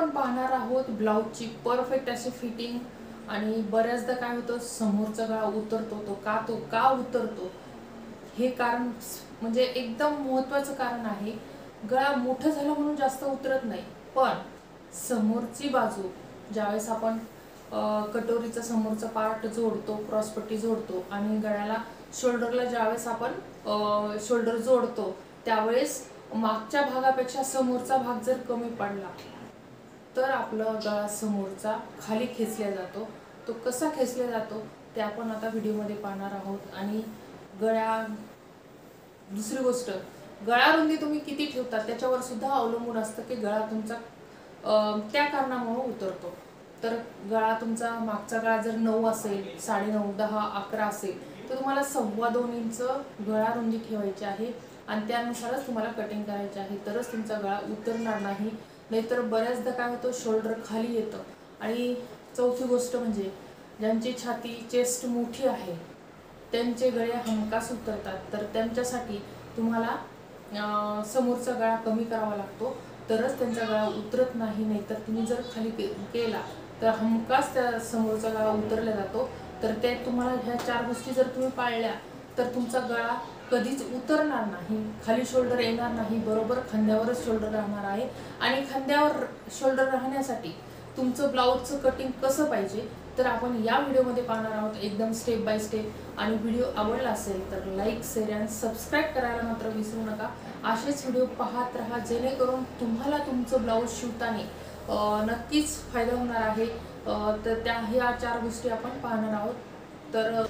आपण पाहणार आहोत ब्लाउजची परफेक्ट अशी फिटिंग। आणि बऱ्याचदा काय होतं, समोरचा गळा उतरतो, तो का उतरतो हे कारण म्हणजे एकदम महत्त्वाचं कारण आहे। गळा मोठं झालं म्हणून जास्त उतरत नाही, पण समोरची बाजू ज्यावेळेस आपण कटोरीचा समोरचा पार्ट जोडतो, क्रॉसपट्टी जोडतो आणि गळ्याला शोल्डरला ज्यावेळेस आपण शोल्डर जोडतो त्यावेळेस मागच्या भागापेक्षा समोरचा भाग जर कमी पडला तर आपला गळा समोरचा खाली खेचला जातो। तो कसा खेचला जातो ते आपण आता व्हिडिओमध्ये पाहणार आहोत। आणि दुसरी गोष्ट, गळा रुंदी तुम्ही किती ठेवता त्याच्यावर सुद्धा अवलंबून असतं की गळा तुमचा त्या कारणामुळे उतरतो। तर गळा तुमचा मागचा गळा जर 9 असेल, 9.5, 10, 11 असेल तर तुम्हाला 2.25 इंच गळा रुंदी ठेवायची आहे आणि त्यानुसारच तुम्हाला कटिंग करायची आहे, तरच तुमचा गळा उतरणार नाही। नाहीतर बऱ्याचदा काय होतं, शोल्डर खाली येतं। आणि चौथी गोष्ट म्हणजे ज्यांची छाती चेस्ट मोठी आहे त्यांचे गळे हमखास उतरतात, तर त्यांच्यासाठी तुम्हाला समोरचा गळा कमी करावा लागतो, तरच त्यांचा गळा उतरत नाही। नाहीतर तुम्ही जर खाली केला तर हमखास त्या समोरचा गळा उतरला जातो। तर ते तुम्हाला ह्या 4 गोष्टी जर तुम्ही पाळल्या तर तुमचा गळा कधीच उतरणार नाही, खाली शोल्डर येणार नाही, बरोबर खांद्यावरच शोल्डर राहणार आहे। आणि खांद्यावर शोल्डर राहण्यासाठी तुमचं ब्लाउजचं कटिंग कसं पाहिजे तर आपण या व्हिडिओमध्ये पाहणार आहोत, एकदम स्टेप बाय स्टेप। आणि व्हिडिओ आवडला असेल तर लाईक, शेअर आणि सबस्क्राईब करायला मात्र विसरू नका। असेच व्हिडिओ पाहत राहा जेणेकरून तुम्हाला तुमचं ब्लाउज शिवताना नक्कीच फायदा होणार आहे। तर ह्या 4 गोष्टी आपण पाहणार आहोत। तर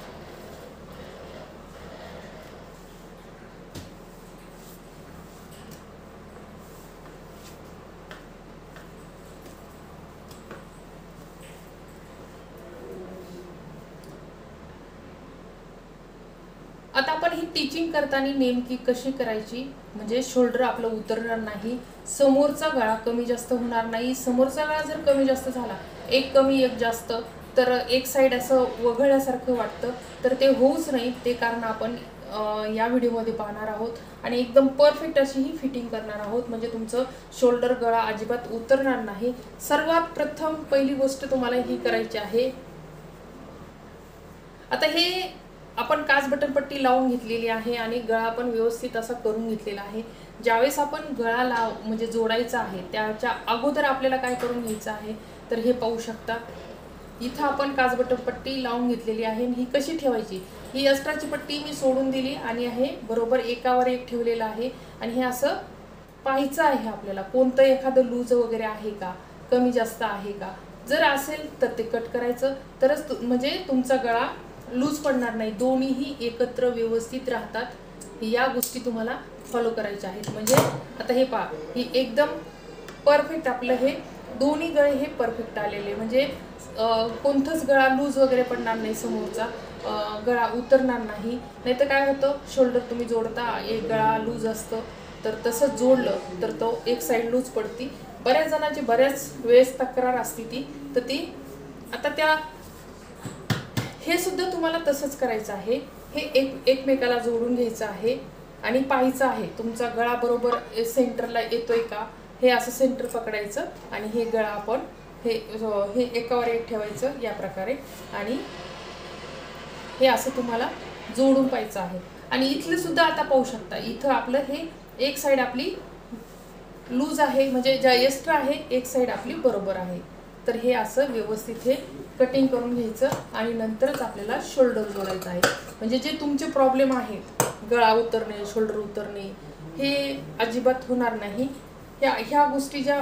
आता आपण ही टीचिंग करताना नेमकी कशी करायची म्हणजे शोल्डर आपलं उतरणार नाही, समोरचा गळा कमी जास्त होणार नाही। समोरचा गळा जर कमी जास्त झाला, एक कमी एक जास्त, तर एक साइड असं वगळल्यासारखं वाटतं, तर ते होऊच नाही। ते कारण आपण या व्हिडिओमध्ये पाहणार आहोत आणि एकदम परफेक्ट अशी ही फिटिंग करणार आहोत, म्हणजे तुमचं शोल्डर गळा अजिबात उतरणार नाही। सर्वात प्रथम पहिली गोष्ट तुम्हाला ही करायची आहे, आता हे आपण काच बटन पट्टी लावून घेतलेली आहे आणि गळा पण व्यवस्थित असा करून घेतलेला आहे। ज्यावेळेस आपण गळा म्हणजे जोडायचा आहे त्याच्या अगोदर आपल्याला काय करून घ्यायचं आहे तर हे पाहू शकता, इथं आपण काच बटन पट्टी लावून घेतलेली आहे। ही कशी ठेवायची, ही एक्स्ट्राची पट्टी मी सोडून दिली आणि हे बरोबर एकावर एक ठेवलेलं आहे। आणि हे असं पाहायचं आहे आपल्याला कोणतं एखादं लूज वगैरे आहे का, कमी जास्त आहे का, जर असेल तर ते कट करायचं, तरच म्हणजे तुमचा गळा लूज पडणार नाही, दोन्हीही एकत्र व्यवस्थित राहतात। या गोष्टी तुम्हाला फॉलो करायच्या आहेत। म्हणजे आता हे पहा, ही एकदम परफेक्ट आपलं हे दोन्ही गळे हे परफेक्ट आलेले, म्हणजे कोणताच गळा लूज वगैरे पडणार नाही, समोरचा गळा उतरणार नाही। नाही तर काय होतं, शोल्डर तुम्ही जोडता एक गळा लूज असतं, तर तसं जोडलं तर तो एक साईड लूज पडती। बऱ्याच जणांची बऱ्याच वेळेस तक्रार असते ती, तर ती आता हे सुद्धा तुम्हाला तसंच करायचं आहे। हे एकमेकाला जोडून घ्यायचं आहे आणि पाहायचं आहे तुमचा गळा बरोबर सेंटरला येतोय का, हे असं सेंटर पकडायचं आणि हे गळा आपण हे एकावर एक ठेवायचं या प्रकारे आणि हे असं तुम्हाला जोडून पाहायचं आहे। आणि इथलं सुद्धा आता पाहू शकता, इथं आपलं हे एक साईड आपली लूज आहे, म्हणजे ज्या एक्स्ट्रा आहे एक साईड आपली बरोबर आहे। तर हे असं व्यवस्थित हे कटिंग करून घ्यायचं आणि नंतरच आपल्याला शोल्डर जोडायचं आहे। म्हणजे जे तुमचे प्रॉब्लेम आहेत, गळा उतरणे, शोल्डर उतरणे, हे अजिबात होणार नाही। ह्या गोष्टी ज्या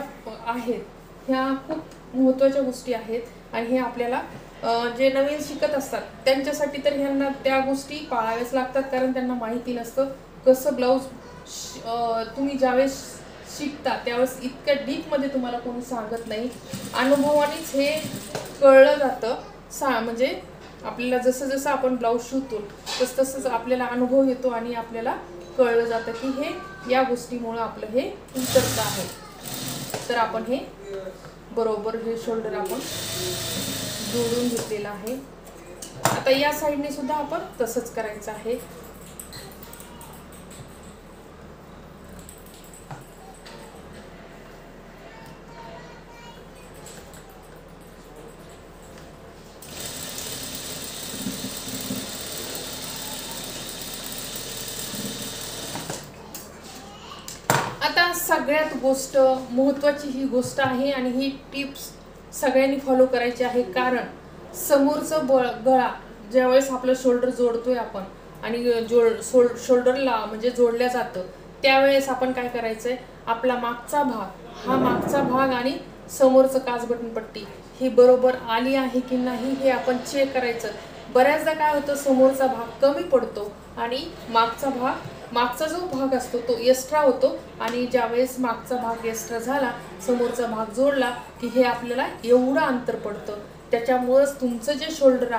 आहेत ह्या खूप महत्त्वाच्या गोष्टी आहेत आणि हे आपल्याला जे नवीन शिकत असतात त्यांच्यासाठी तर ह्यांना त्या गोष्टी पाळाव्याच लागतात, कारण त्यांना माहिती नसतं कसं ब्लाऊज तुम्ही ज्यावेळेस शिकता त्यावेळेस इतक्या डीपमध्ये तुम्हाला कोणी सांगत नाही, अनुभवानेच हे कळलं जातं। म्हणजे आपल्याला जसं जसं आपण ब्लाऊज शिवतो तसंच आपल्याला अनुभव येतो आणि आपल्याला कळलं जातं की हे या गोष्टीमुळं आपलं हे उतरतं आहे। तर आपण हे बरोबर हे शोल्डर आपण जोडून घेतलेलं आहे। आता या साईडने सुद्धा आपण तसंच करायचं आहे। सगळ्यात गोष्ट महत्त्वाची ही गोष्ट आहे आणि ही टिप्स सगळ्यांनी फॉलो करायची आहे, कारण समोरचं गळा ज्यावेळेस आपलं शोल्डर जोडतोय आपण आणि शोल्डरला म्हणजे जोडल्या जातं, त्यावेळेस आपण काय करायचंय, आपला मागचा भाग, हा मागचा भाग आणि समोरचं काच बटन पट्टी ही बरोबर आली आहे की नाही हे आपण चेक करायचं. बऱ्याचदा काय होतं, समोरचा भाग कमी पडतो आणि मागचा जो भाग असतो तो एक्स्ट्रा होतो आणि ज्यावेळेस मागचा भाग एक्स्ट्रा झाला, समोरचा भाग जोडला की हे आपल्याला एवढं अंतर पडतं. त्याच्यामुळेच तुमचं जे शोल्डर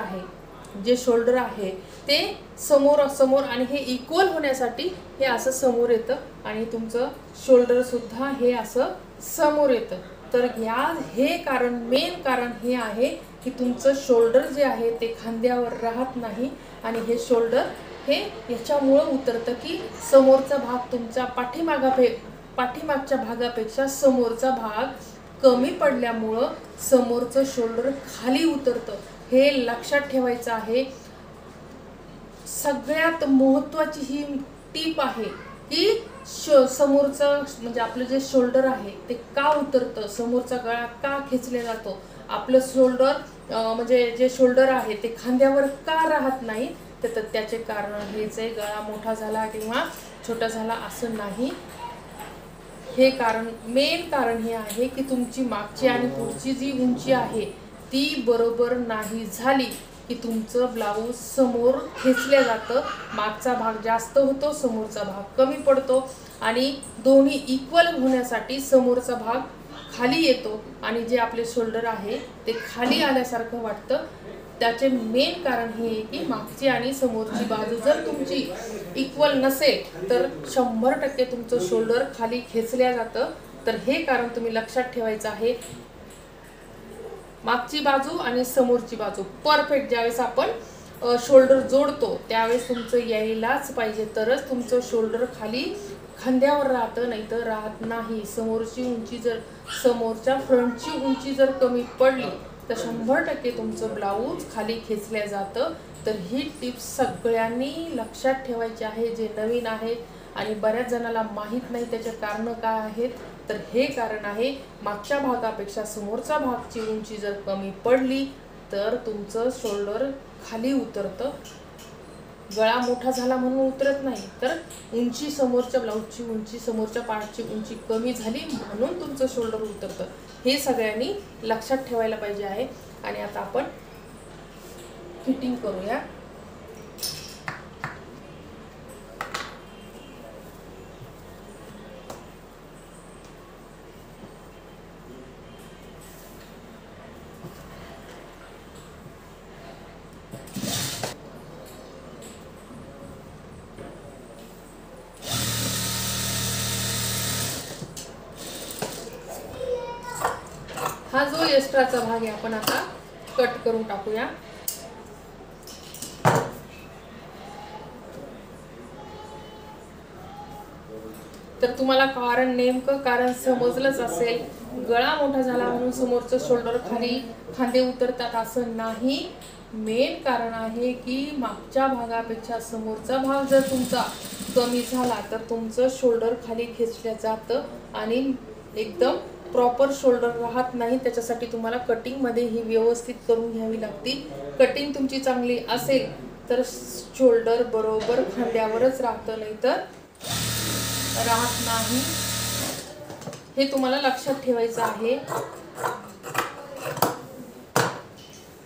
आहे ते समोर आणि हे इक्वल होण्यासाठी हे असं समोर येतं आणि तुमचं शोल्डर सुद्धा हे असं समोर येतं. तर हे मेन कारण हे आहे की तुमचं शोल्डर जे आहे ते खांद्यावर राहत नाही आणि हे शोल्डर हे याच्यामुळं उतरतं की समोरचा भाग तुमचा पाठीमागच्या भागापेक्षा समोरचा भाग कमी पडल्यामुळं समोरचं शोल्डर खाली उतरतं. हे लक्षात ठेवायचं आहे. सगळ्यात महत्त्वाची ही टीप आहे की समोरचं म्हणजे आपलं जे शोल्डर आहे ते का उतरतं, समोरचा गळा का खेचला जातो, आपलं शोल्डर म्हणजे जे शोल्डर आहे ते खांद्यावर का राहत नाही, तर त्याचे कारण हेच आहे, गळा मोठा झाला किंवा छोटा झाला असं नाही. हे मेन कारण हे आहे की तुमची मागची आणि पुढची जी उंची आहे ती बरोबर नाही झाली की तुमचं ब्लाऊज समोर खेचलं जातं, मागचा भाग जास्त होतो, समोरचा भाग कमी पडतो आणि दोन्ही इक्वल होण्यासाठी समोरचा भाग खाली येतो आणि जे आपले शोल्डर आहे ते खाली आल्यासारखं वाटतं. त्याचे मेन कारण हे आहे की मागची आणि समोरची बाजू जर तुमची इक्वल नसेल तर 100% तुमचं शोल्डर खाली खेचल्या जातं. तर हे कारण तुम्ही लक्षात ठेवायचं आहे. मागची बाजू आणि समोरची बाजू परफेक्ट ज्यावेळेस आपण शोल्डर जोडतो त्यावेळेस तुमचं यायलाच पाहिजे, तरच तुमचं शोल्डर खाली खांद्यावर राहतं, नाही तर राहत नाही. समोरच्या फ्रंटची उंची जर कमी पडली तर 100% तुमचं ब्लाऊज खाली खेचल्या जातं. तर ही टिप्स सगळ्यांनी लक्षात ठेवायची आहे, जे नवीन आहेत आणि बऱ्याच जणांना माहीत नाही त्याचे कारणं काय आहेत. तर हे कारण आहे, मागच्या भागापेक्षा समोरच्या भागची उंची जर कमी पडली तर तुमचं शोल्डर खाली उतरतं. गळा मोठा झाला म्हणून उतरत नाही, तर उंची समोरच्या ब्लाऊजची उंची, समोरच्या पार्टची उंची कमी झाली म्हणून तुमचं शोल्डर उतरतं. हे सगळ्यांनी लक्षात ठेवायला पाहिजे आहे. आणि आता आपण फिटिंग करूया. हा जो एक्स्ट्राचा भाग आहे आपण आता कट करून टाकूया. तर तुम्हाला नेमकं कारण समजलंच असेल. गळा मोठा झाला म्हणून समोरचं शोल्डर खांदे उतरतात असं नाही. मेन कारण आहे की मागच्या भागापेक्षा समोरचा भाग जर तुमचा कमी झाला तर तुमचं शोल्डर खाली खेचलं जातं आणि एकदम प्रॉपर शोल्डर राहत नाही. त्याच्यासाठी तुम्हाला कटिंगमध्ये ही व्यवस्थित करून घ्यावी लागते. कटिंग तुमची चांगली असेल तर शोल्डर बरोबर खांद्यावरच राहतं, नाही तर राहत नाही. हे तुम्हाला लक्षात ठेवायचं आहे.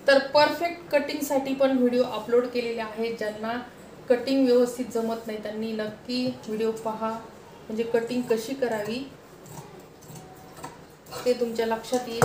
तर परफेक्ट कटिंगसाठी पण व्हिडिओ अपलोड केलेले आहेत. ज्यांना कटिंग व्यवस्थित जमत नाही त्यांनी नक्की व्हिडिओ पहा, म्हणजे कटिंग कशी करावी ते तुमच्या लक्षात येईल.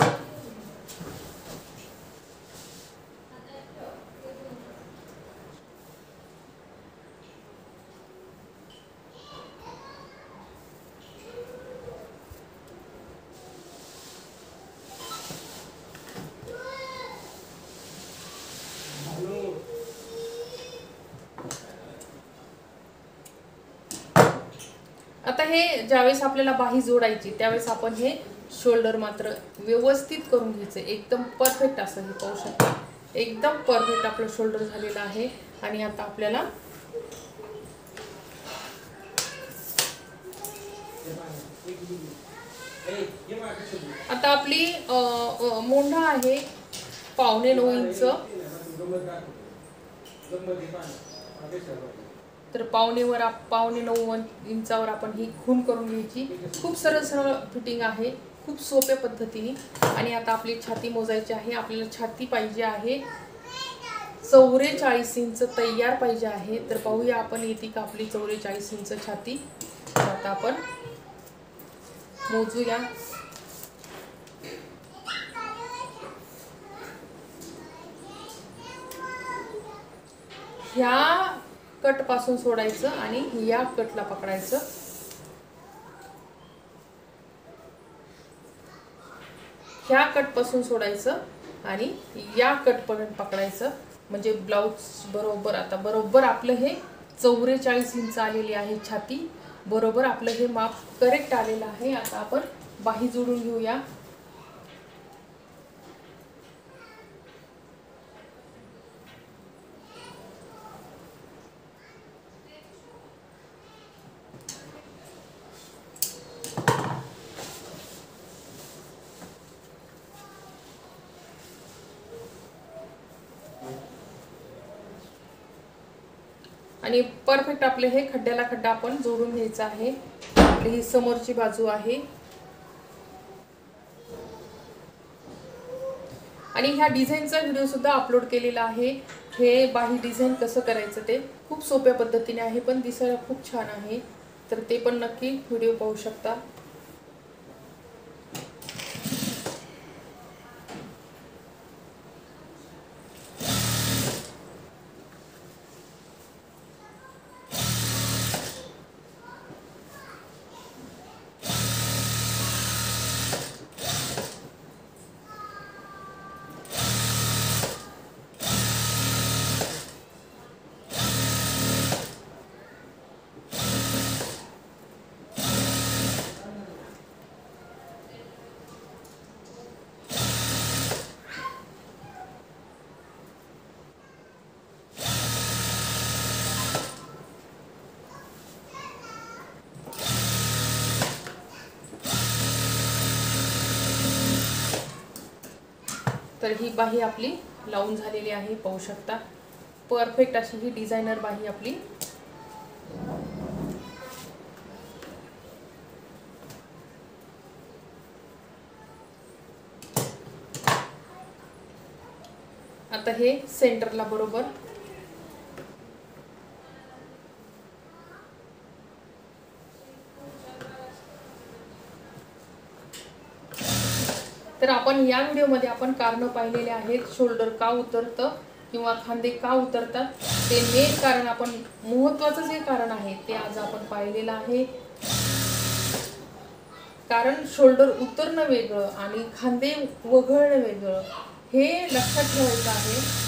आता हे ज्यावेळेस आपल्याला बाही जोडायची त्यावेळेस आपण हे शोल्डर मात्र व्यवस्थित करून घ्यायचं. एकदम परफेक्ट असं हे पाहू शकता. एकदम परफेक्ट आपलं शोल्डर झालेलं आहे. आणि आता आपल्याला आता आपली मोंढा आहे 9.5 इंच, तर 9.5 इंचावर आपण ही खूण करून घ्यायची। खूप सरळ सरळ फिटिंग आहे, खूप सोप्या पद्धतीने। आणि आता आपली छाती मोजायची आहे। आपल्याला छाती पाहिजे आहे 44 इंच तयार पाहिजे आहे। तर पाहूया आपण येते का आपली 44 इंच छाती। तर आता आपण मोजूया। ह्या कट पासून सोडायचं आणि या कटला पकडायचं। ह्या कट पासून सोडायचं आणि या कट पर्यंत पकडायचं, म्हणजे ब्लाउज बरोबर। आता बरोबर आपलं हे 44 इंच आलेली आहे छाती, बरोबर आपलं हे माप करेक्ट आलेलं आहे। आता आपण बाही जोडून घेऊया। आणि परफेक्ट आपले हे खड्ड्याला खड्डा आपण जोडून घ्यायचा आहे। आपली ही समोरची बाजू आहे। आणि ह्या डिझाईनचा व्हिडिओ सुद्धा अपलोड केलेला आहे। हे बाही डिझाईन कसं करायचं ते खूप सोप्या पद्धतीने आहे, पण दिसायला खूप छान आहे। तर ते पण नक्की व्हिडिओ पाहू शकता। तर ही बाही आपली लावून झालेली आहे, पाहू शकता। परफेक्ट अशी ही डिझायनर बाही आपली। आता हे सेंटरला बरोबर तर आपण या व्हिडिओमध्ये आपण कारण पाहिलेले आहेत। शोल्डर का उतरतं किंवा खांदे का उतरतात, ते मेन कारण, आपण महत्त्वाचं जे कारण आहे ते आज आपण पाहिलेलं आहे। कारण शोल्डर उतरणं वेगळं आणि खांदे वगळणं वेगळं, हे लक्षात ठेवायचं आहे।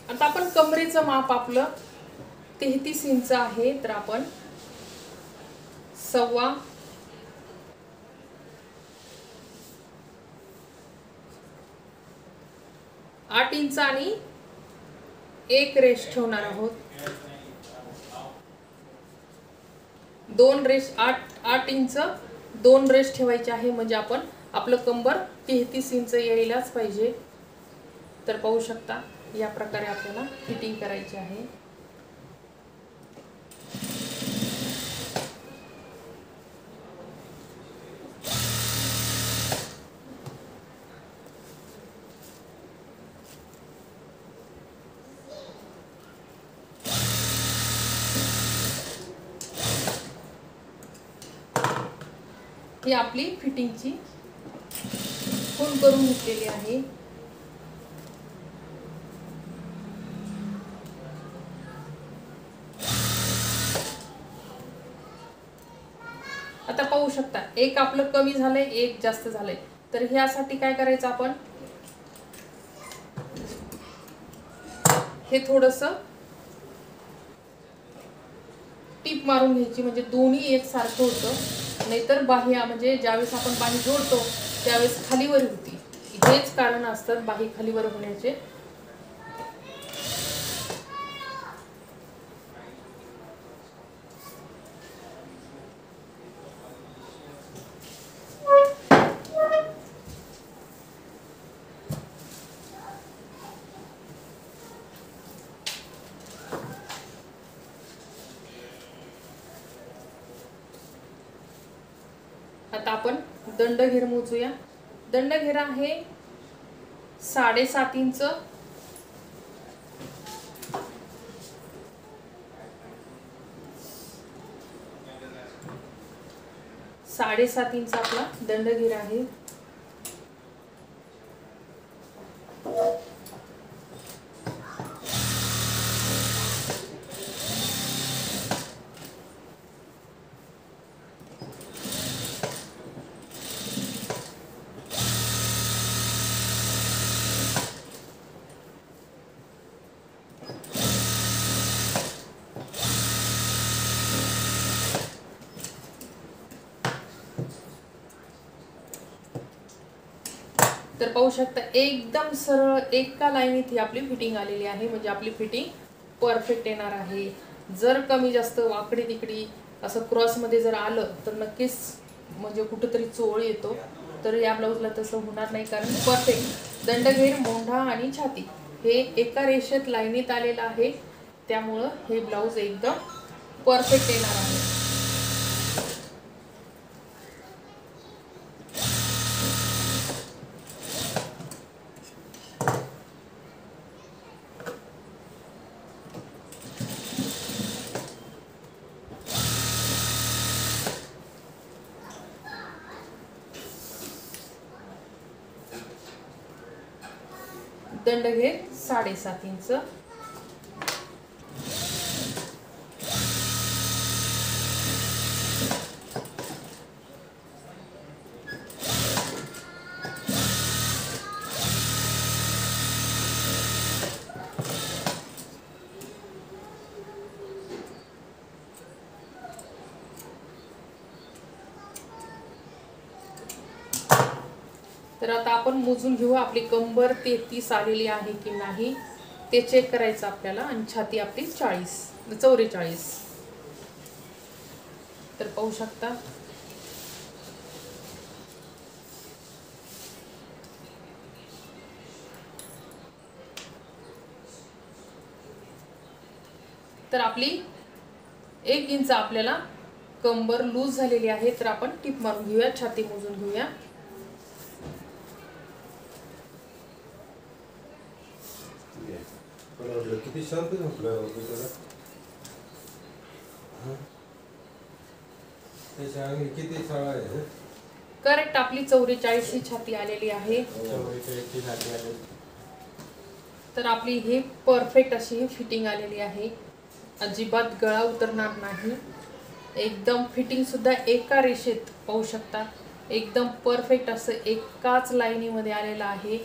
आता आपण कमरेचं माप आपलं 33 इंच आहे, तर आपण 8 इंच आणि 1 रेष ठेवणार आहोत। 2 रेष 8 इंच 2 रेष ठेवायची आहे, म्हणजे आपण आपलं कंबर 33 इंच यायलाच पाहिजे। तर पाहू शकता या प्रकारे आपल्याला फिटिंग करायची आहे। ही आपली फिटिंगची खूण करून घेतलेली आहे। पाहू शकता एक आपलं कमी झालंय, एक जास्त झालंय. तर ह्यासाठी काय करायचं आपण, हे थोडंसं टीप मारून घ्यायची, म्हणजे दोन्ही एकसारखं होतं. नाहीतर बाही म्हणजे ज्यावेळेस आपण बाही जोडतो त्यावेळेस खालीवर होती. हेच कारण असतात बाही खालीवर होण्याचे. आता आपण दंडघेर मोजूया. दंडघेर आहे 7.5 इंच. 7.5 इंच आपला दंडघेर आहे. तर पाहू शकता एकदम सरळ एका लाईनीत ही आपली फिटिंग आलेली आहे. म्हणजे आपली फिटिंग परफेक्ट येणार आहे. जर कमी जास्त वाकडी तिकडी असं क्रॉसमध्ये जर आलं तर नक्कीच म्हणजे कुठंतरी चोळ येतो. तर या ब्लाऊजला तसं होणार नाही, कारण परफेक्ट दंडघेर, मोंढा आणि छाती हे एका रेषेत लाईनीत आलेलं आहे. त्यामुळं हे ब्लाऊज एकदम परफेक्ट येणार आहे. दंडघेर 7.5 इंच. तर आता आपण मोजून घेऊ आपली कंबर 33 आलेली आहे की नाही ते चेक करायचं आपल्याला. आणि छाती आपली 44. तर पाहू शकता तर आपली 1 इंच आपल्याला कंबर लूज झालेली आहे. तर आपण टिप मारून घेऊया, छाती मोजून घेऊया. किती शांत झोपलं किती शाळा आहे. करेक्ट आपली 44 ही छाती आलेली आहे. तर आपली ही परफेक्ट अशी फिटिंग आलेली आहे. अजिबात गळा उतरणार नाही. एकदम फिटिंग सुद्धा एका रेषेत पाहू शकता. एकदम परफेक्ट असं एकाच लाईनीमध्ये आलेलं आहे.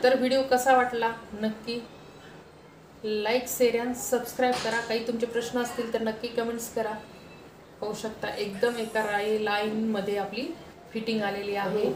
तर व्हिडिओ कसा वाटला नक्की लाईक, शेअर आणि सबस्क्राईब करा. काही तुमचे प्रश्न असतील तर नक्की कमेंट्स करा. पाहू शकता एकदम एका लाईनमध्ये आपली फिटिंग आलेली आहे.